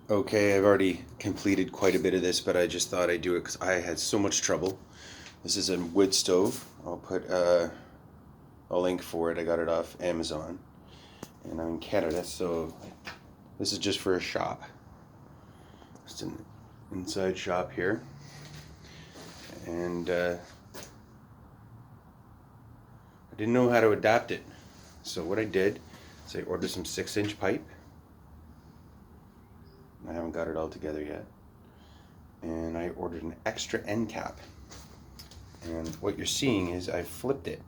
Okay, I've already completed quite a bit of this, but I just thought I'd do it because I had so much trouble. This is a wood stove. I'll put a link for it. I got it off Amazon, and I'm in Canada, so this is just for a shop. Just an inside shop here, and I didn't know how to adapt it. So what I did is I ordered some 6-inch pipe. I haven't got it all together yet. And I ordered an extra end cap. And what you're seeing is I flipped it.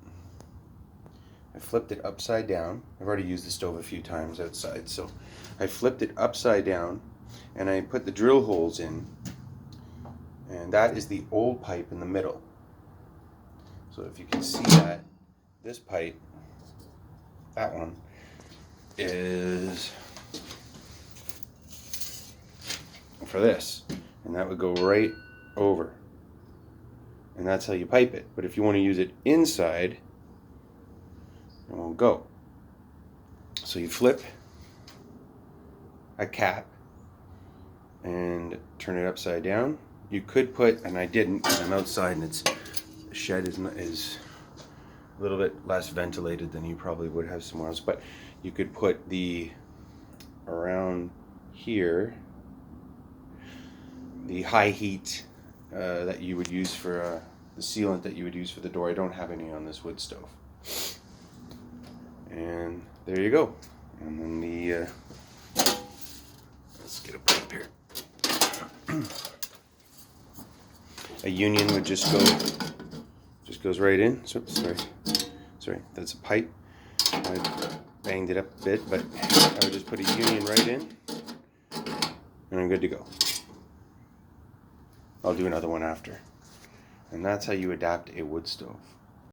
I flipped it upside down. I've already used the stove a few times outside, so I flipped it upside down and I put the drill holes in. And that is the old pipe in the middle. So if you can see that, this pipe, that one, is for this, and that would go right over, and that's how you pipe it. But if you want to use it inside, it won't go. So you flip a cap and turn it upside down. You could put, and I didn't because I'm outside and the shed is a little bit less ventilated than you probably would have somewhere else, but you could put the around here the high heat that you would use for the sealant that you would use for the door. I don't have any on this wood stove. And there you go. And then the let's get a pipe here. A union would just goes right in. So, sorry, that's a pipe. I banged it up a bit, but I would just put a union right in, and I'm good to go. I'll do another one after. And that's how you adapt a wood stove.